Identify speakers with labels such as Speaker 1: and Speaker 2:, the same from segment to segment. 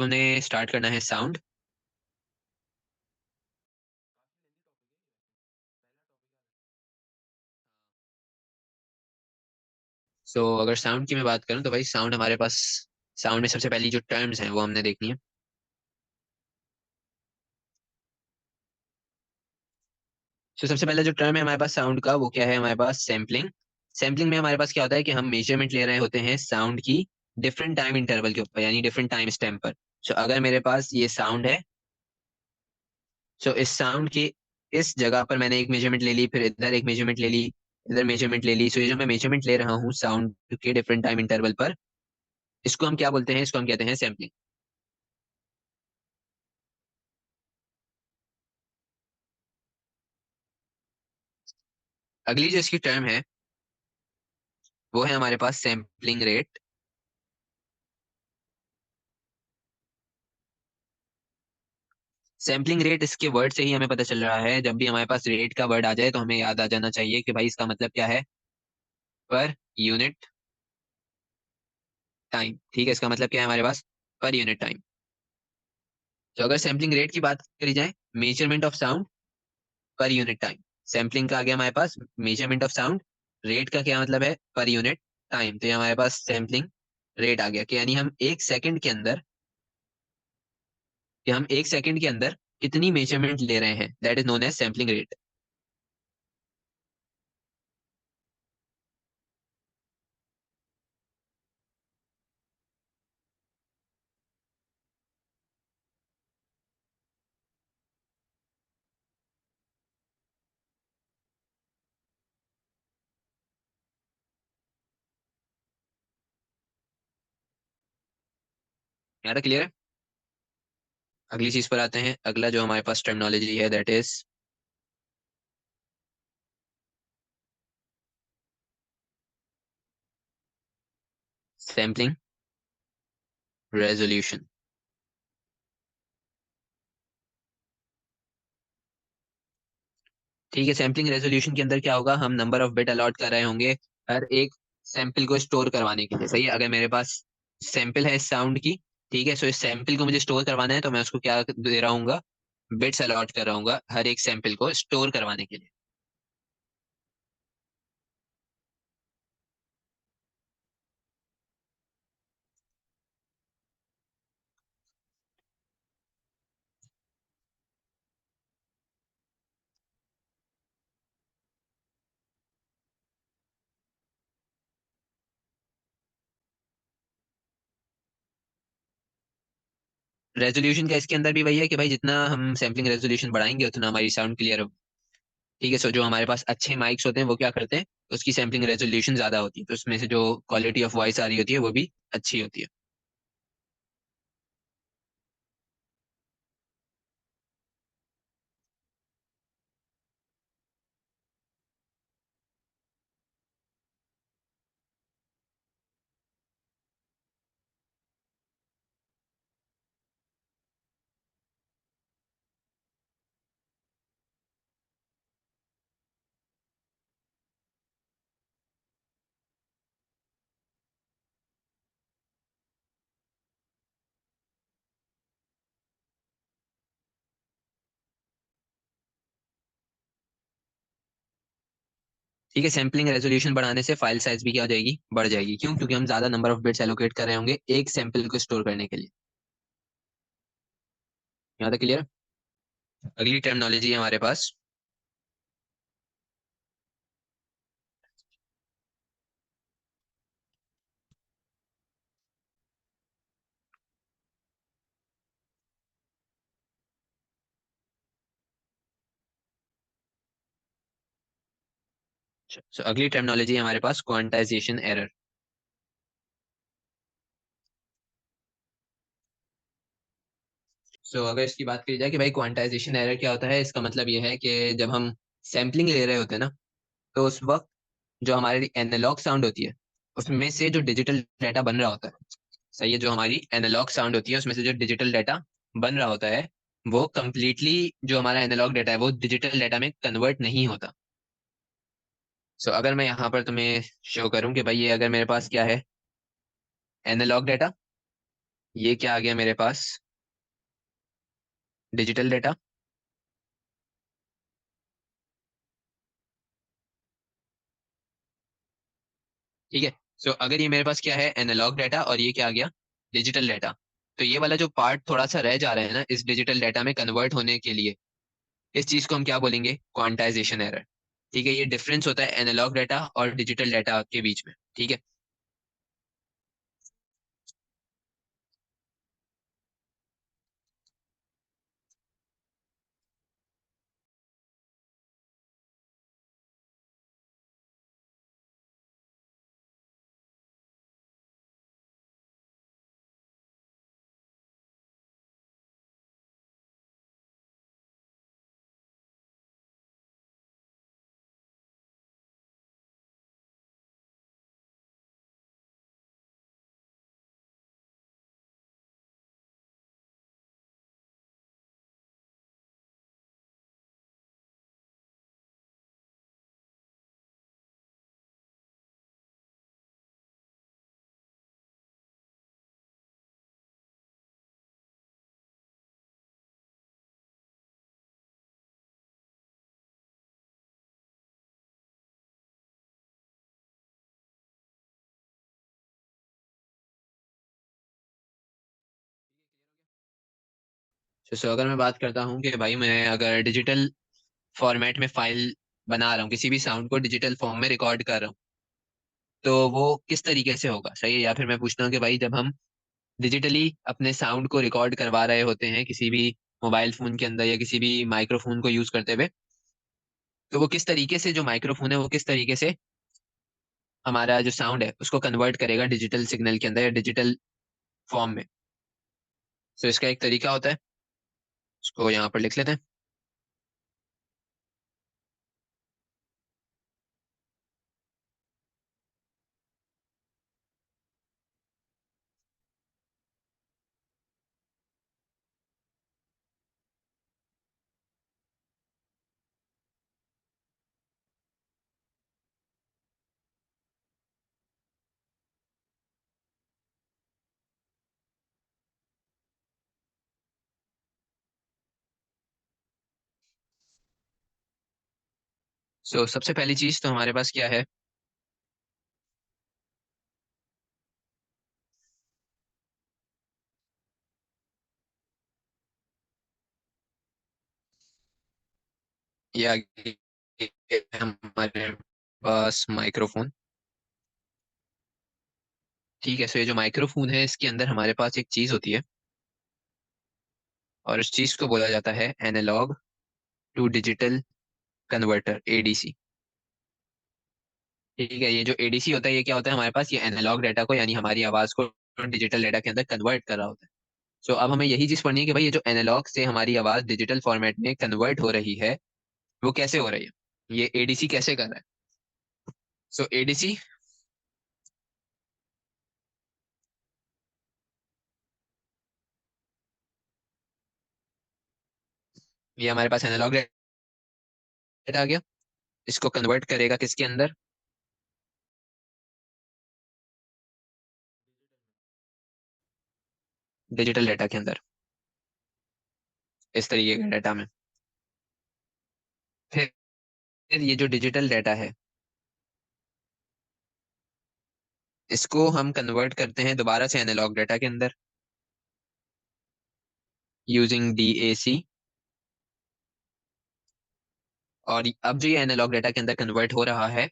Speaker 1: अब हमें स्टार्ट करना है साउंड। अगर साउंड की मैं बात करूं तो भाई साउंड हमारे पास, साउंड में सबसे पहली जो टर्म्स हैं वो हमने देखनी है। सबसे पहला जो टर्म है हमारे पास साउंड का, वो क्या है हमारे पास? सैम्पलिंग। सैम्पलिंग में हमारे पास क्या होता है कि हम मेजरमेंट ले रहे होते हैं साउंड की डिफरेंट टाइम इंटरवल के ऊपर, यानी डिफरेंट टाइम स्टैम्प पर। अगर मेरे पास ये साउंड है, इस साउंड की इस जगह पर मैंने एक मेजरमेंट ले ली, फिर इधर एक मेजरमेंट ले ली, इधर मेजरमेंट ले ली। ये जो मैं मेजरमेंट ले रहा हूँ साउंड के डिफरेंट टाइम इंटरवल पर, इसको हम क्या बोलते हैं? इसको हम कहते हैं सैम्पलिंग। अगली जो इसकी टर्म है वो है हमारे पास सैम्पलिंग रेट। सैम्पलिंग रेट, इसके वर्ड से ही हमें पता चल रहा है, जब भी हमारे पास रेट का वर्ड आ जाए तो हमें याद आ जाना चाहिए कि भाई इसका मतलब क्या है? पर यूनिट टाइम। ठीक है, इसका मतलब क्या है हमारे पास? Per unit time. अगर सैम्पलिंग रेट की बात करी जाए, measurement of sound per unit time. Sampling का आ गया हमारे पास मेजरमेंट ऑफ साउंड, रेट का क्या मतलब है? पर यूनिट टाइम। तो ये हमारे पास सैम्पलिंग रेट आ गया कि यानी हम एक सेकंड के अंदर, कि हम एक सेकंड के अंदर कितनी मेजरमेंट ले रहे हैं, that is known as sampling rate. यहाँ तक क्लियर है? अगली चीज पर आते हैं। अगला जो हमारे पास टर्मिनोलॉजी है दैट इज सैम्पलिंग रेजोल्यूशन। ठीक है, सैम्पलिंग रेजोल्यूशन के अंदर क्या होगा? हम नंबर ऑफ बिट अलॉट कर रहे होंगे हर एक सैंपल को स्टोर करवाने के लिए। सही है, अगर मेरे पास सैंपल है साउंड की, ठीक है, इस सैंपल को मुझे स्टोर करवाना है तो मैं उसको क्या दे रहा हूँ? बिट्स अलॉट कर रहा हूँ हर एक सैंपल को स्टोर करवाने के लिए। रेजोल्यूशन का इसके अंदर भी वही है कि भाई जितना हम सैम्पलिंग रेजोल्यूशन बढ़ाएंगे उतना हमारी साउंड क्लियर हो। ठीक है, जो हमारे पास अच्छे माइक्स होते हैं वो क्या करते हैं, उसकी सैम्पलिंग रेजोल्यूशन ज्यादा होती है, तो उसमें से जो क्वालिटी ऑफ वॉइस आ रही होती है वो भी अच्छी होती है। ठीक है, सैम्पलिंग रेजोल्यूशन बढ़ाने से फाइल साइज भी क्या हो जाएगी? बढ़ जाएगी। क्यों? क्योंकि हम ज्यादा नंबर ऑफ बिट्स एलोकेट कर रहे होंगे एक सैंपल को स्टोर करने के लिए। यहाँ तक क्लियर? अगली टर्मिनोलॉजी है हमारे पास। अगली टर्मिनोलॉजी है हमारे पास क्वांटाइजेशन एरर। अगर इसकी बात की जाए कि भाई क्वांटाइजेशन एरर क्या होता है, इसका मतलब ये है कि जब हम सैम्पलिंग ले रहे होते हैं ना, तो उस वक्त जो हमारी एनालॉग साउंड होती है उसमें से जो डिजिटल डाटा बन रहा होता है, सही है, जो हमारी एनालॉग साउंड होती है उसमें से जो डिजिटल डाटा बन रहा होता है, वो कंप्लीटली जो हमारा एनालॉग डाटा है वो डिजिटल डाटा में कन्वर्ट नहीं होता। अगर मैं यहाँ पर तुम्हें शो करूँ कि भाई ये अगर मेरे पास क्या है, एनालॉग डाटा, ये क्या आ गया मेरे पास, डिजिटल डेटा। ठीक है। सो अगर ये मेरे पास क्या है, एनालॉग डाटा, और ये क्या आ गया, डिजिटल डाटा। तो ये वाला जो पार्ट थोड़ा सा रह जा रहा है ना इस डिजिटल डाटा में कन्वर्ट होने के लिए, इस चीज को हम क्या बोलेंगे, क्वांटाइजेशन एरर। ठीक है, ये डिफरेंस होता है एनालॉग डाटा और डिजिटल डाटा के बीच में। ठीक है। तो अगर मैं बात करता हूँ कि भाई मैं अगर डिजिटल फॉर्मेट में फाइल बना रहा हूँ, किसी भी साउंड को डिजिटल फॉर्म में रिकॉर्ड कर रहा हूँ, तो वो किस तरीके से होगा, सही है? या फिर मैं पूछता हूँ कि भाई जब हम डिजिटली अपने साउंड को रिकॉर्ड करवा रहे होते हैं किसी भी मोबाइल फोन के अंदर या किसी भी माइक्रोफोन को यूज करते हुए, तो वो किस तरीके से, जो माइक्रोफोन है वो किस तरीके से हमारा जो साउंड है उसको कन्वर्ट करेगा डिजिटल सिग्नल के अंदर या डिजिटल फॉर्म में। तो इसका एक तरीका होता है, उसको यहाँ पर लिख लेते हैं। सबसे पहली चीज तो हमारे पास क्या है, ये आ गई हमारे पास माइक्रोफोन। ठीक है, ये जो माइक्रोफोन है इसके अंदर हमारे पास एक चीज होती है, और इस चीज को बोला जाता है analog to digital converter, ADC. ठीक है, ये जो एडीसी होता है ये क्या होता है हमारे पास, ये एनालॉग डाटा को यानी हमारी आवाज को डिजिटल डाटा के अंदर कन्वर्ट कर रहा होता है। अब हमें यही चीज पढ़नी है कि भाई ये जो एनालॉग से हमारी आवाज डिजिटल फॉर्मेट में कन्वर्ट हो रही है वो कैसे हो रही है, ये एडीसी कैसे कर रहा है। एडीसी, ये हमारे पास एनालॉग डाटा आ गया, इसको कन्वर्ट करेगा किसके अंदर, डिजिटल डाटा के अंदर, इस तरीके के डाटा में। फिर ये जो डिजिटल डाटा है इसको हम कन्वर्ट करते हैं दोबारा से एनालॉग डाटा के अंदर यूजिंग डीएसी। और अब जो ये एनालॉग डाटा के अंदर कन्वर्ट हो रहा है,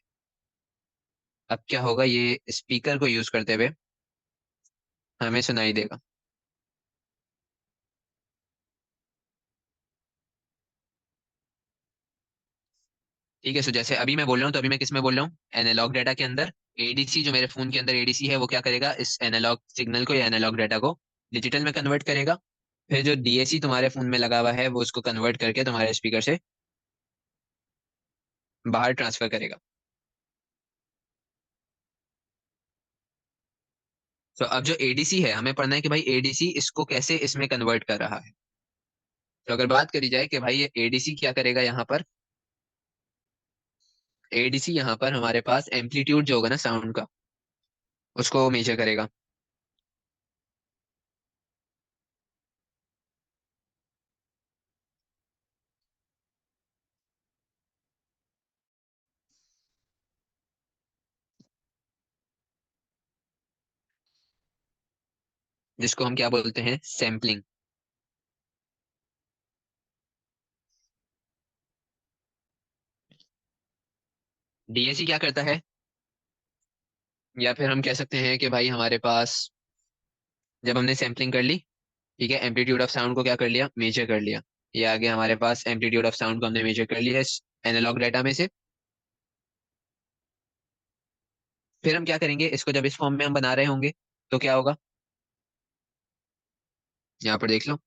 Speaker 1: अब क्या होगा, ये स्पीकर को यूज करते हुए हमें सुनाई देगा। ठीक है, जैसे अभी मैं बोल रहा हूँ तो अभी मैं किस में बोल रहा हूँ, एनालॉग डाटा के अंदर। एडीसी जो मेरे फोन के अंदर एडीसी है वो क्या करेगा, इस एनालॉग सिग्नल को या एनालॉग डाटा को डिजिटल में कन्वर्ट करेगा। फिर जो डीएसी तुम्हारे फोन में लगा हुआ है वो उसको कन्वर्ट करके तुम्हारे स्पीकर से बाहर ट्रांसफर करेगा। अब जो एडीसी है हमें पढ़ना है कि भाई एडीसी इसको कैसे इसमें कन्वर्ट कर रहा है। अगर बात करी जाए कि भाई ये एडीसी क्या करेगा यहाँ पर, एडीसी यहाँ पर हमारे पास एम्पलीट्यूड जो होगा ना साउंड का, उसको मेजर करेगा। जिसको हम क्या बोलते हैं, सैम्पलिंग। डीएसी क्या करता है, या फिर हम कह सकते हैं कि भाई हमारे पास, जब हमने सैम्पलिंग कर ली, ठीक है, एम्पलीट्यूड ऑफ साउंड को क्या कर लिया, मेजर कर लिया। ये आगे हमारे पास एम्पलीट्यूड ऑफ साउंड को हमने मेजर कर लिया इस एनालॉग डाटा में से। फिर हम क्या करेंगे, इसको जब इस फॉर्म में हम बना रहे होंगे तो क्या होगा, यहाँ पर देख लो।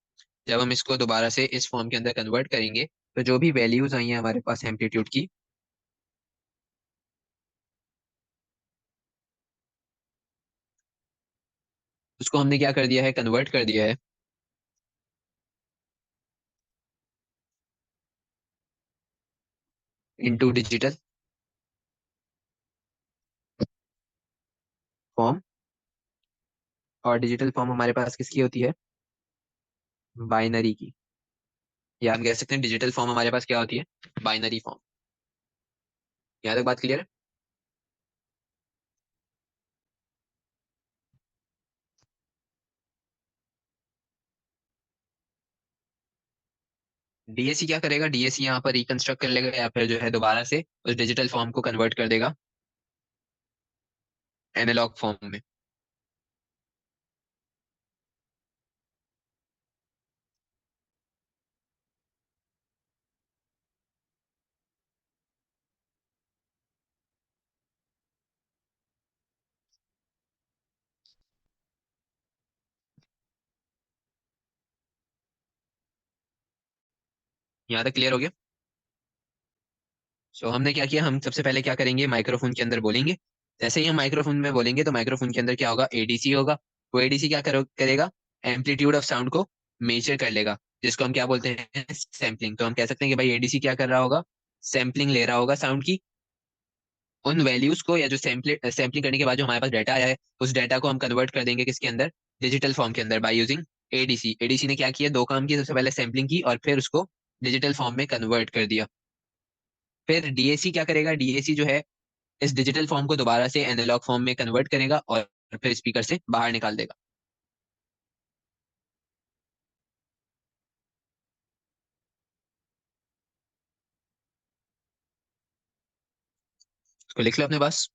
Speaker 1: जब हम इसको दोबारा से इस फॉर्म के अंदर कन्वर्ट करेंगे, तो जो भी वैल्यूज आई हैं हमारे पास एम्पलीट्यूड की, उसको हमने क्या कर दिया है, कन्वर्ट कर दिया है इनटू डिजिटल फॉर्म। और डिजिटल फॉर्म हमारे पास किसकी होती है, बाइनरी की। या हम कह सकते हैं डिजिटल फॉर्म हमारे पास क्या होती है, बाइनरी फॉर्म। यहाँ तक बात क्लियर है। डीएसी क्या करेगा, डीएसी यहाँ पर रिकंस्ट्रक्ट कर लेगा, या फिर जो है दोबारा से उस डिजिटल फॉर्म को कन्वर्ट कर देगा एनालॉग फॉर्म में। यहाँ तक क्लियर हो गया। सो हमने क्या किया, हम सबसे पहले क्या करेंगे, माइक्रोफोन के अंदर बोलेंगे। जैसे ही हम माइक्रोफोन में बोलेंगे तो माइक्रोफोन के अंदर क्या होगा, एडीसी होगा। वो एडीसी क्या करेगा, एम्पलीट्यूड ऑफ साउंड को मेजर कर लेगा, जिसको हम क्या बोलते हैं, सैम्पलिंग। तो हम कह सकते हैं कि भाई एडीसी क्या कर रहा होगा, सैम्पलिंग ले रहा होगा साउंड की। उन वैल्यूज को, या जो सैम्पलिंग करने के बाद जो हमारे पास डाटा आया है, उस डाटा को हम कन्वर्ट कर देंगे किसके अंदर, डिजिटल फॉर्म के अंदर, बाय यूजिंग एडीसी। एडीसी ने क्या किया, दो काम किए, सबसे पहले सैम्पलिंग की और फिर उसको डिजिटल फॉर्म में कन्वर्ट कर दिया। फिर डीएसी क्या करेगा, डीएसी जो है इस डिजिटल फॉर्म को दोबारा से एनालॉग फॉर्म में कन्वर्ट करेगा और फिर स्पीकर से बाहर निकाल देगा। इसको लिख लो अपने पास।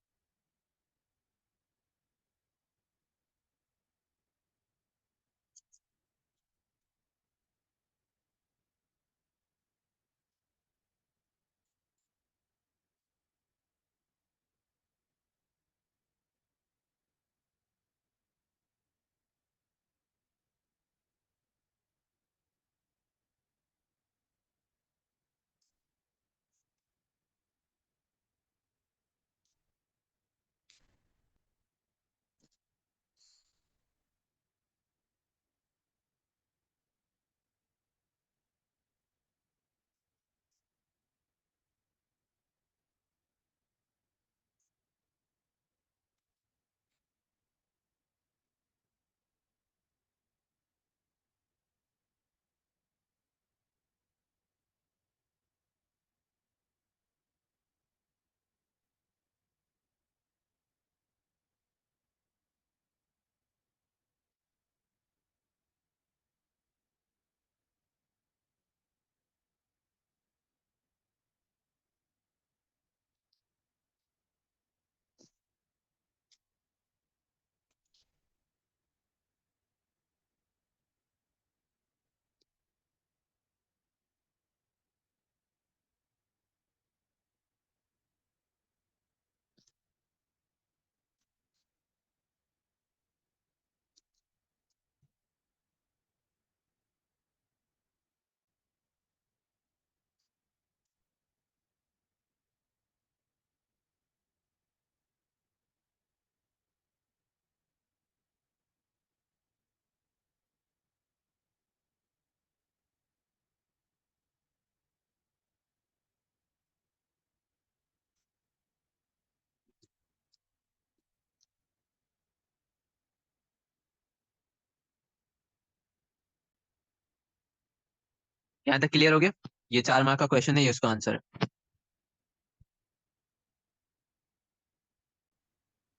Speaker 1: यहाँ तक क्लियर हो गया। ये 4 मार्क का क्वेश्चन है, ये उसका आंसर है।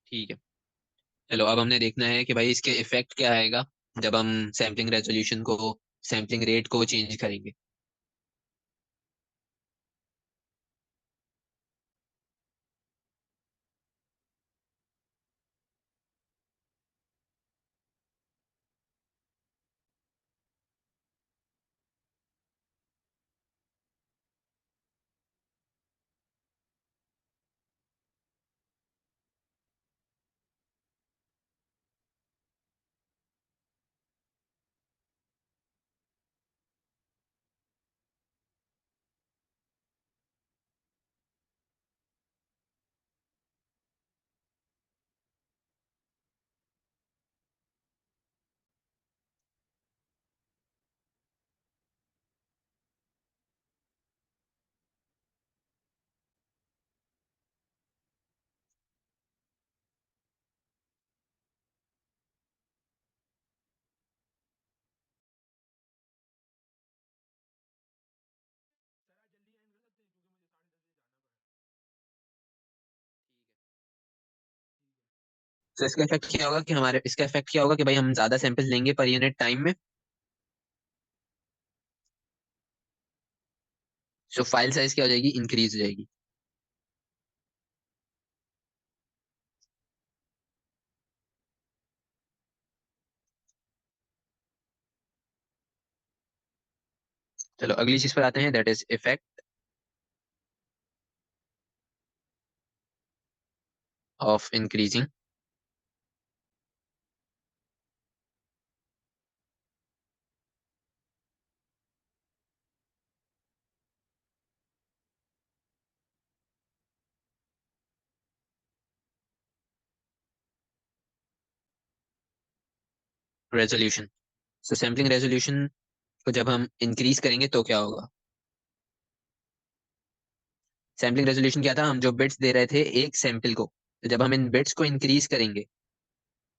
Speaker 1: ठीक है। चलो अब हमने देखना है कि भाई इसके इफेक्ट क्या आएगा जब हम सैम्पलिंग रेजोल्यूशन को, सैम्पलिंग रेट को चेंज करेंगे। तो इसका इफेक्ट क्या होगा कि हमारे, इसका इफेक्ट क्या होगा कि भाई हम ज्यादा सैंपल लेंगे पर यूनिट टाइम में। जो फाइल साइज क्या हो जाएगी, इंक्रीज हो जाएगी। चलो अगली चीज पर आते हैं, that is effect of increasing resolution. So sampling resolution को जब हम इंक्रीज करेंगे तो क्या होगा। सैम्पलिंग रेजोल्यूशन क्या था, हम जो बिट्स दे रहे थे एक सैंपल को, तो जब हम इन बिट्स को इंक्रीज करेंगे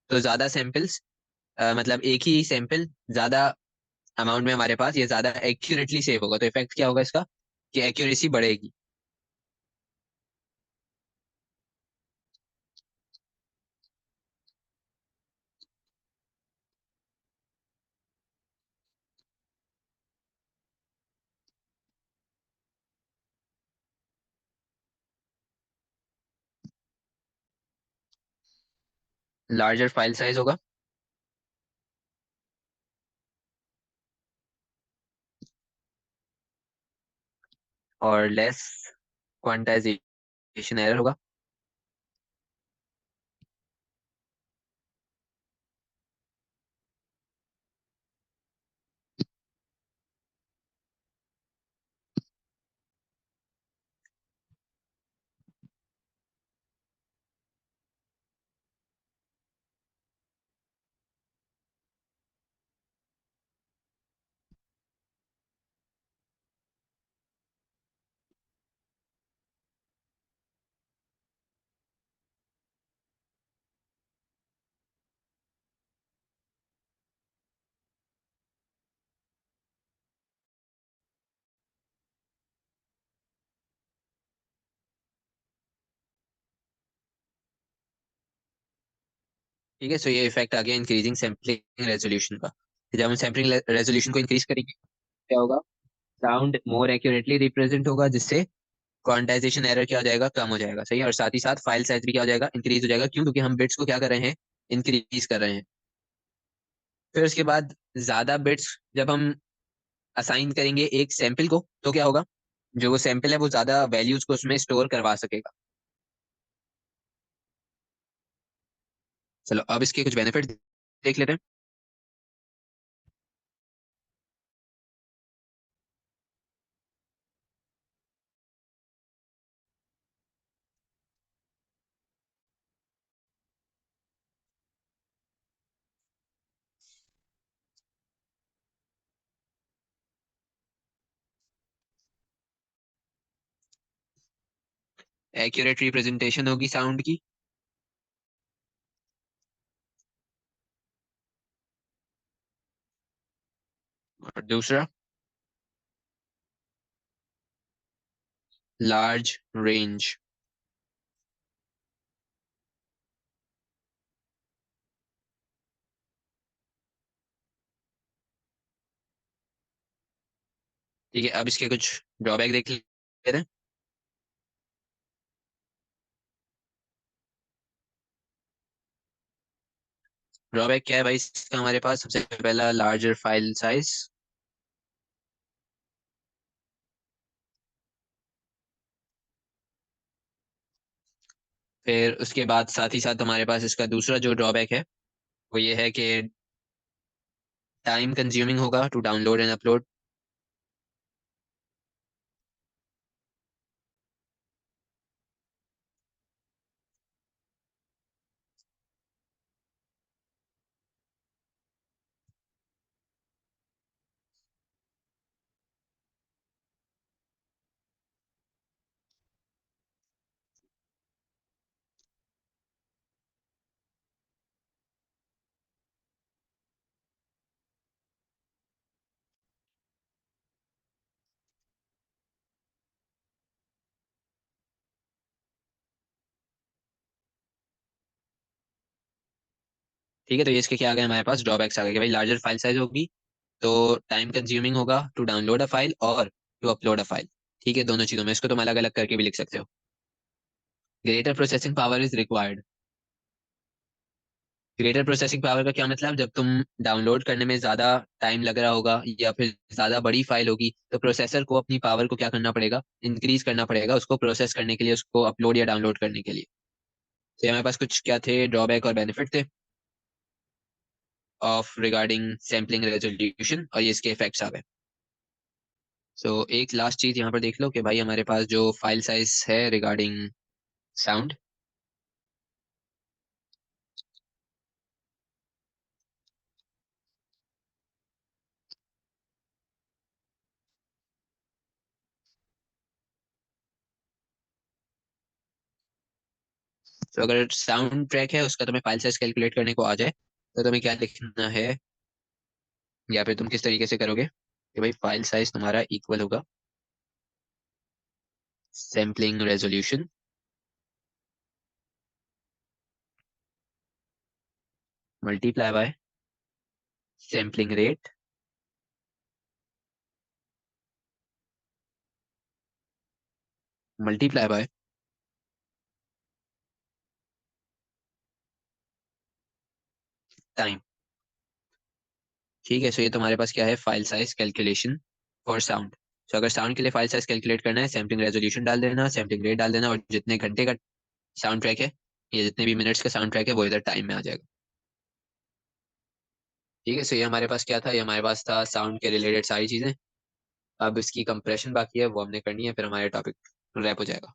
Speaker 1: तो ज्यादा सैंपल्स, मतलब एक ही सैंपल ज्यादा अमाउंट में हमारे पास ये ज्यादा एक्यूरेटली सेव होगा, तो इफेक्ट क्या होगा इसका कि एक्यूरेसी बढ़ेगी। लार्जर फाइल साइज होगा और लेस क्वांटाइजेशन एरर होगा। ठीक है, सो ये इफेक्ट आ गया इंक्रीजिंग सैम्पलिंग रेजोल्यूशन का। जब हम सैम्पलिंग रेजोल्यूशन को इंक्रीज करेंगे क्या होगा, साउंड मोर एक्यूरेटली रिप्रेजेंट होगा, जिससे क्वांटाइजेशन एरर क्या हो जाएगा, कम हो जाएगा। सही है, और साथ ही साथ फाइल साइज भी क्या हो जाएगा, इंक्रीज हो जाएगा। क्यों, क्योंकि हम बिट्स को क्या कर रहे हैं, इंक्रीज कर रहे हैं। फिर उसके बाद ज्यादा बिट्स जब हम असाइन करेंगे एक सैंपल को तो क्या होगा, जो वो सैंपल है वो ज्यादा वैल्यूज को उसमें स्टोर करवा सकेगा। चलो अब इसके कुछ बेनिफिट देख लेते हैं। एक्यूरेट रिप्रेजेंटेशन होगी साउंड की। और दूसरा, लार्ज रेंज। ठीक है, अब इसके कुछ ड्रॉबैक देख लेते हैं। ड्रॉबैक क्या है भाई इसका, हमारे पास सबसे पहला लार्जर फाइल साइज। फिर उसके बाद साथ ही साथ हमारे पास इसका दूसरा जो ड्रॉबैक है वो ये है कि टाइम कंज्यूमिंग होगा टू डाउनलोड एंड अपलोड। ठीक है, तो ये इसके क्या आ गए हमारे पास ड्रॉबैक्स आ गए कि भाई लार्जर फाइल साइज होगी तो टाइम कंज्यूमिंग होगा टू डाउनलोड अ फाइल और टू अपलोड अ फाइल। ठीक है, दोनों चीजों में इसको तुम अलग अलग करके भी लिख सकते हो। Greater processing power is required. Greater processing power का क्या मतलब, जब तुम डाउनलोड करने में ज्यादा टाइम लग रहा होगा या फिर ज्यादा बड़ी फाइल होगी तो प्रोसेसर को अपनी पावर को क्या करना पड़ेगा, इंक्रीज करना पड़ेगा उसको प्रोसेस करने के लिए, उसको अपलोड या डाउनलोड करने के लिए। तो हमारे पास कुछ क्या थे ड्रॉबैक और बेनिफिट थे ऑफ रिगार्डिंग सैम्पलिंग रेजोल्यूशन, और ये इसके इफेक्ट्स आ गए। सो एक लास्ट चीज यहाँ पर देख लो कि भाई हमारे पास जो फाइल साइज है रिगार्डिंग साउंड। तो अगर साउंड ट्रैक है उसका तुम्हें फाइल साइज कैलकुलेट करने को आ जाए तो तुम्हें क्या लिखना है, या फिर तुम किस तरीके से करोगे कि भाई फाइल साइज तुम्हारा इक्वल होगा sampling resolution multiply by sampling rate multiply by time. ठीक है, सो ये तुम्हारे पास क्या है file size calculation for sound. तो अगर साउंड के लिए फाइल साइज कैलकुलेट करना है सैम्पलिंग रेजोल्यूशन डाल देना, सैम्पलिंग रेट डाल देना, और जितने घंटे का साउंड ट्रैक है या जितने भी मिनट्स का साउंड ट्रैक है वो इधर टाइम में आ जाएगा। ठीक है, सो ये हमारे पास क्या था, ये हमारे पास था साउंड के रिलेटेड सारी चीजें। अब इसकी कंप्रेशन बाकी है वो हमने करनी है, फिर हमारे टॉपिक रैप हो जाएगा।